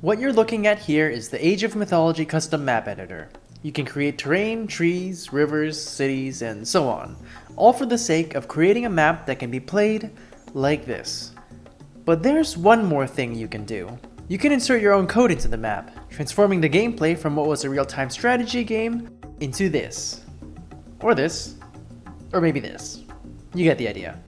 What you're looking at here is the Age of Mythology custom map editor. You can create terrain, trees, rivers, cities, and so on, all for the sake of creating a map that can be played like this. But there's one more thing you can do. You can insert your own code into the map, transforming the gameplay from what was a real-time strategy game into this. Or this. Or maybe this. You get the idea.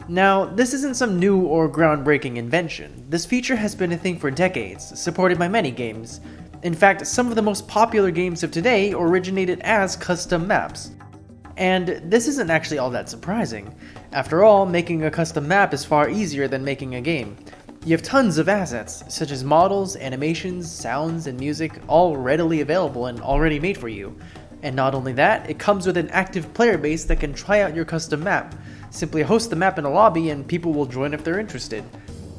Now, this isn't some new or groundbreaking invention. This feature has been a thing for decades, supported by many games. In fact, some of the most popular games of today originated as custom maps. And this isn't actually all that surprising. After all, making a custom map is far easier than making a game. You have tons of assets, such as models, animations, sounds, and music, all readily available and already made for you. And not only that, it comes with an active player base that can try out your custom map. Simply host the map in a lobby and people will join if they're interested.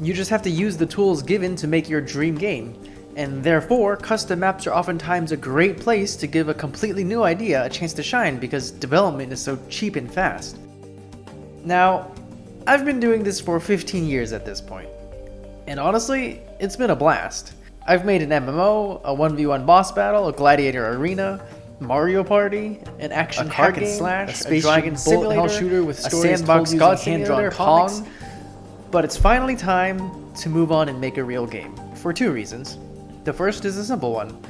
You just have to use the tools given to make your dream game. And therefore, custom maps are oftentimes a great place to give a completely new idea a chance to shine because development is so cheap and fast. Now, I've been doing this for 15 years at this point. And honestly, it's been a blast. I've made an MMO, a 1v1 boss battle, a gladiator arena, Mario Party, an action hack and slash, a space dragon bullet hell shooter with stories, a sandbox god hand-drawn Pong. But it's finally time to move on and make a real game, for two reasons. The first is a simple one.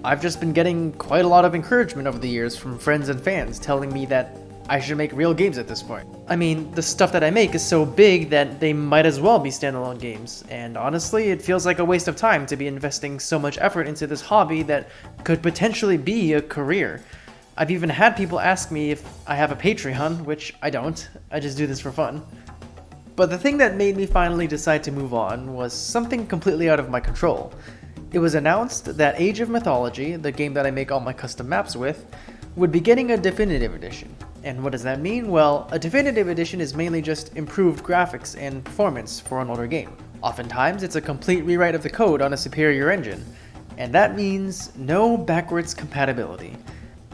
I've just been getting quite a lot of encouragement over the years from friends and fans telling me that I should make real games at this point. I mean, the stuff that I make is so big that they might as well be standalone games, and honestly, it feels like a waste of time to be investing so much effort into this hobby that could potentially be a career. I've even had people ask me if I have a Patreon, which I don't. I just do this for fun. But the thing that made me finally decide to move on was something completely out of my control. It was announced that Age of Mythology, the game that I make all my custom maps with, would be getting a definitive edition. And what does that mean? Well, a definitive edition is mainly just improved graphics and performance for an older game. Oftentimes, it's a complete rewrite of the code on a superior engine. And that means no backwards compatibility.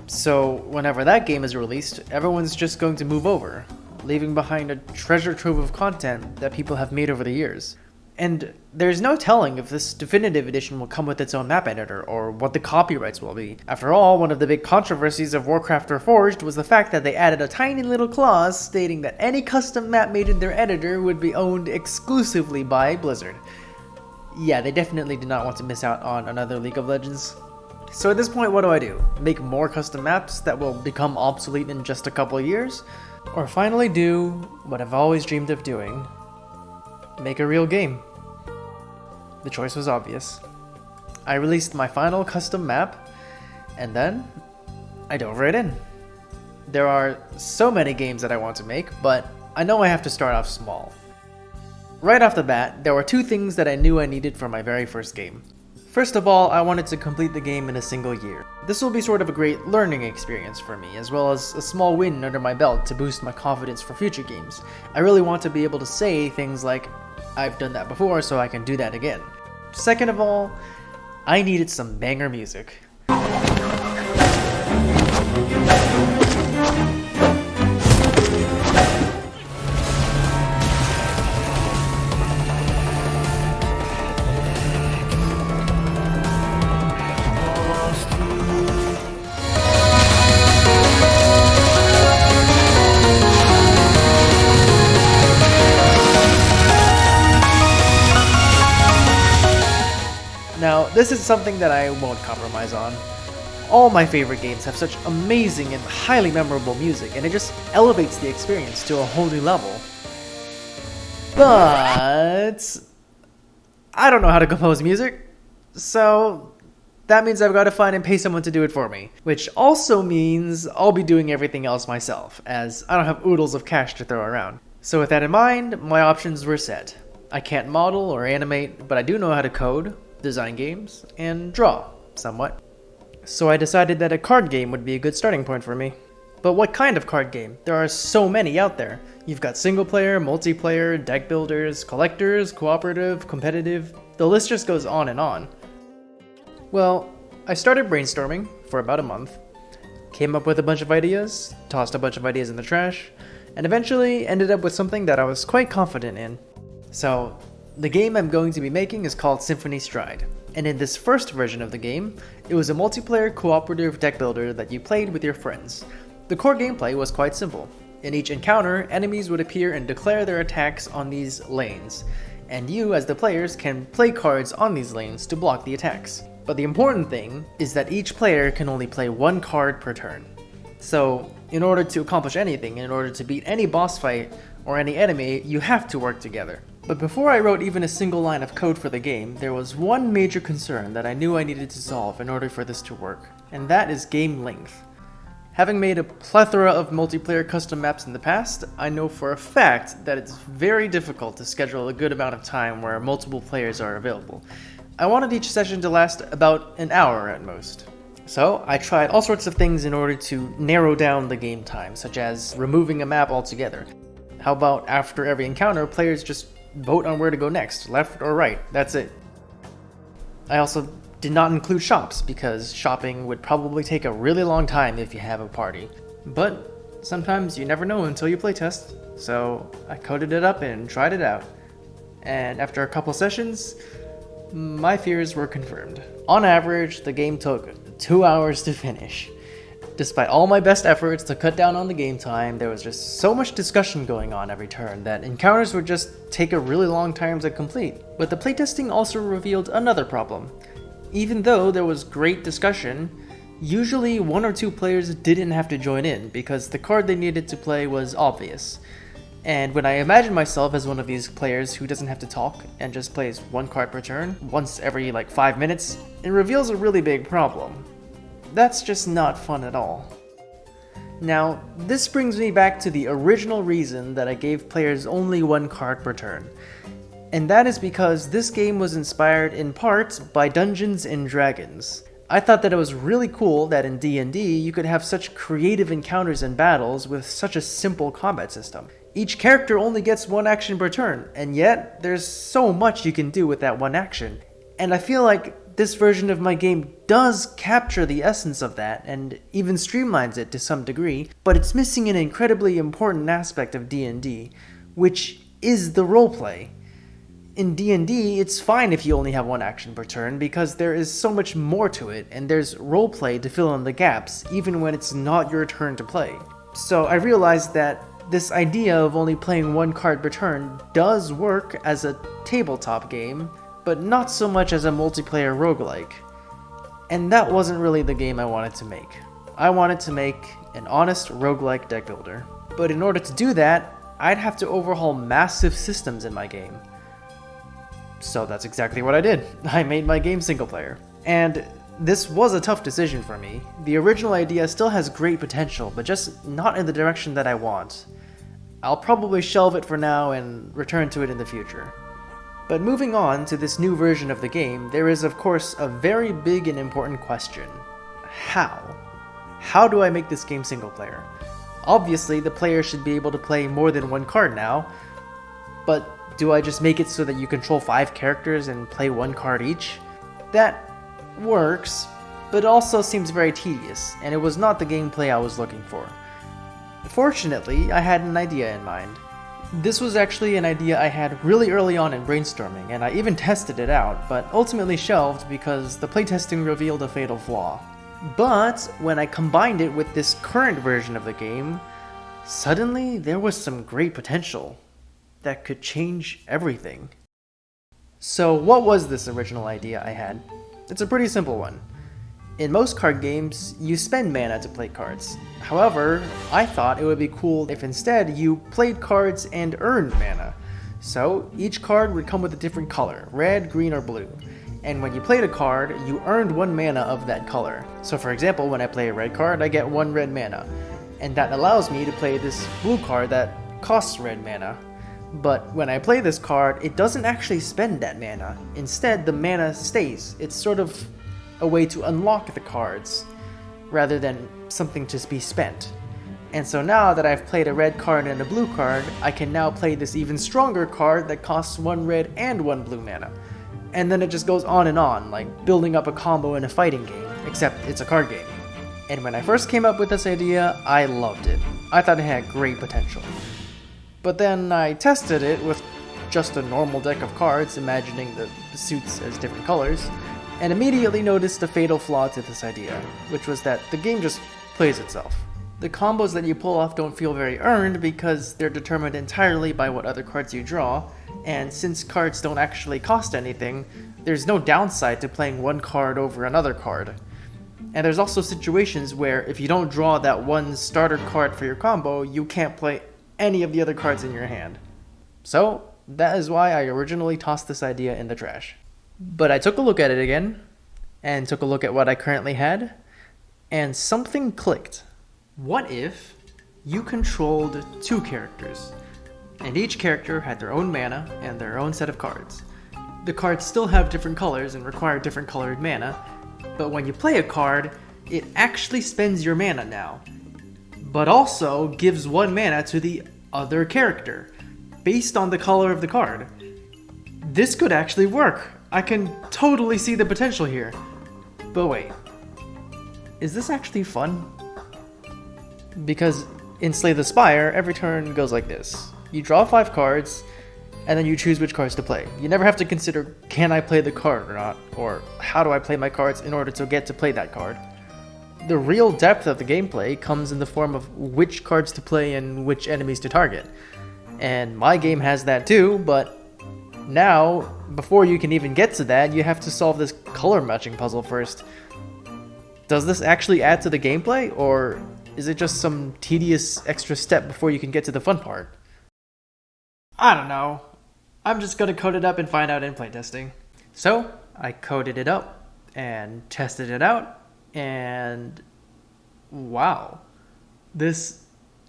So whenever that game is released, everyone's just going to move over, leaving behind a treasure trove of content that people have made over the years. And there's no telling if this definitive edition will come with its own map editor, or what the copyrights will be. After all, one of the big controversies of Warcraft Reforged was the fact that they added a tiny little clause stating that any custom map made in their editor would be owned exclusively by Blizzard. Yeah, they definitely did not want to miss out on another League of Legends. So at this point, what do? Make more custom maps that will become obsolete in just a couple of years? Or finally do what I've always dreamed of doing, make a real game? The choice was obvious. I released my final custom map, and then I dove right in. There are so many games that I want to make, but I know I have to start off small. Right off the bat, there were two things that I knew I needed for my very first game. First of all, I wanted to complete the game in a single year. This will be sort of a great learning experience for me, as well as a small win under my belt to boost my confidence for future games. I really want to be able to say things like, I've done that before, so I can do that again. Second of all, I needed some banger music. Now, this is something that I won't compromise on. All my favorite games have such amazing and highly memorable music, and it just elevates the experience to a whole new level. But I don't know how to compose music, so that means I've got to find and pay someone to do it for me. Which also means I'll be doing everything else myself, as I don't have oodles of cash to throw around. So with that in mind, my options were set. I can't model or animate, but I do know how to code, design games, and draw, somewhat. So I decided that a card game would be a good starting point for me. But what kind of card game? There are so many out there. You've got single player, multiplayer, deck builders, collectors, cooperative, competitive, the list just goes on and on. Well, I started brainstorming for about a month, came up with a bunch of ideas, tossed a bunch of ideas in the trash, and eventually ended up with something that I was quite confident in. So, the game I'm going to be making is called Symphony Stride. And in this first version of the game, it was a multiplayer cooperative deck builder that you played with your friends. The core gameplay was quite simple. In each encounter, enemies would appear and declare their attacks on these lanes, and you as the players can play cards on these lanes to block the attacks. But the important thing is that each player can only play one card per turn. So in order to accomplish anything, in order to beat any boss fight or any enemy, you have to work together. But before I wrote even a single line of code for the game, there was one major concern that I knew I needed to solve in order for this to work, and that is game length. Having made a plethora of multiplayer custom maps in the past, I know for a fact that it's very difficult to schedule a good amount of time where multiple players are available. I wanted each session to last about an hour at most. So I tried all sorts of things in order to narrow down the game time, such as removing a map altogether. How about after every encounter, players just vote on where to go next, left or right, that's it. I also did not include shops, because shopping would probably take a really long time if you have a party. But sometimes you never know until you playtest, so I coded it up and tried it out. And after a couple sessions, my fears were confirmed. On average, the game took 2 hours to finish. Despite all my best efforts to cut down on the game time, there was just so much discussion going on every turn that encounters would just take a really long time to complete. But the playtesting also revealed another problem. Even though there was great discussion, usually one or two players didn't have to join in because the card they needed to play was obvious. And when I imagine myself as one of these players who doesn't have to talk and just plays one card per turn, once every 5 minutes, it reveals a really big problem. That's just not fun at all. Now, this brings me back to the original reason that I gave players only one card per turn. And that is because this game was inspired in part by Dungeons and Dragons. I thought that it was really cool that in D&D you could have such creative encounters and battles with such a simple combat system. Each character only gets one action per turn, and yet there's so much you can do with that one action. And I feel like this version of my game does capture the essence of that and even streamlines it to some degree, but it's missing an incredibly important aspect of D&D, which is the roleplay. In D&D, it's fine if you only have one action per turn because there is so much more to it and there's roleplay to fill in the gaps even when it's not your turn to play. So I realized that this idea of only playing one card per turn does work as a tabletop game, but not so much as a multiplayer roguelike. And that wasn't really the game I wanted to make. I wanted to make an honest roguelike deck builder. But in order to do that, I'd have to overhaul massive systems in my game. So that's exactly what I did. I made my game single player. And this was a tough decision for me. The original idea still has great potential, but just not in the direction that I want. I'll probably shelve it for now and return to it in the future. But moving on to this new version of the game, there is of course a very big and important question. How? How do I make this game single player? Obviously, the player should be able to play more than one card now, but do I just make it so that you control 5 characters and play one card each? That works, but it also seems very tedious, and it was not the gameplay I was looking for. Fortunately, I had an idea in mind. This was actually an idea I had really early on in brainstorming, and I even tested it out, but ultimately shelved because the playtesting revealed a fatal flaw. But when I combined it with this current version of the game, suddenly there was some great potential that could change everything. So what was this original idea I had? It's a pretty simple one. In most card games, you spend mana to play cards. However, I thought it would be cool if instead you played cards and earned mana. So each card would come with a different color, red, green, or blue. And when you played a card, you earned 1 mana of that color. So for example, when I play a red card, I get 1 red mana. And that allows me to play this blue card that costs red mana. But when I play this card, it doesn't actually spend that mana. Instead, the mana stays. It's sort of a way to unlock the cards, rather than something to be spent. And so now that I've played a red card and a blue card, I can now play this even stronger card that costs 1 red and 1 blue mana. And then it just goes on and on, like building up a combo in a fighting game, except it's a card game. And when I first came up with this idea, I loved it. I thought it had great potential. But then I tested it with just a normal deck of cards, imagining the suits as different colors, and immediately noticed a fatal flaw to this idea, which was that the game just plays itself. The combos that you pull off don't feel very earned because they're determined entirely by what other cards you draw, and since cards don't actually cost anything, there's no downside to playing one card over another card. And there's also situations where if you don't draw that one starter card for your combo, you can't play any of the other cards in your hand. So that is why I originally tossed this idea in the trash. But I took a look at it again, and took a look at what I currently had, and something clicked. What if you controlled two characters, and each character had their own mana and their own set of cards? The cards still have different colors and require different colored mana, but when you play a card, it actually spends your mana now, but also gives one mana to the other character, based on the color of the card. This could actually work. I can totally see the potential here. But wait, is this actually fun? Because in Slay the Spire, every turn goes like this. You draw 5 cards, and then you choose which cards to play. You never have to consider, can I play the card or not, or how do I play my cards in order to get to play that card. The real depth of the gameplay comes in the form of which cards to play and which enemies to target. And my game has that too, but now, before you can even get to that, you have to solve this color matching puzzle first. Does this actually add to the gameplay, or is it just some tedious extra step before you can get to the fun part? I don't know. I'm just gonna code it up and find out in playtesting. So, I coded it up and tested it out, and wow, this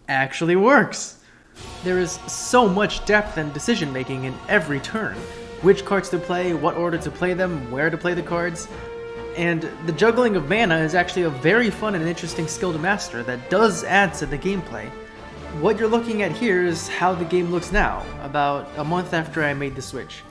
actually works. There is so much depth and decision making in every turn. Which cards to play, what order to play them, where to play the cards. And the juggling of mana is actually a very fun and interesting skill to master that does add to the gameplay. What you're looking at here is how the game looks now, about a month after I made the switch.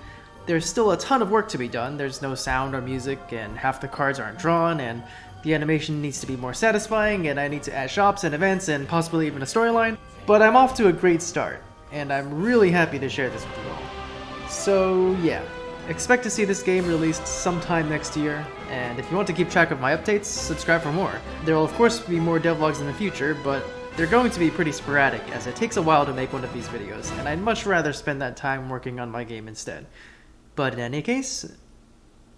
There's still a ton of work to be done. There's no sound or music, and half the cards aren't drawn, and the animation needs to be more satisfying, and I need to add shops and events and possibly even a storyline. But I'm off to a great start, and I'm really happy to share this with you all. So yeah, expect to see this game released sometime next year, and if you want to keep track of my updates, subscribe for more. There will of course be more devlogs in the future, but they're going to be pretty sporadic as it takes a while to make one of these videos, and I'd much rather spend that time working on my game instead. But in any case,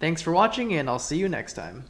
thanks for watching, and I'll see you next time.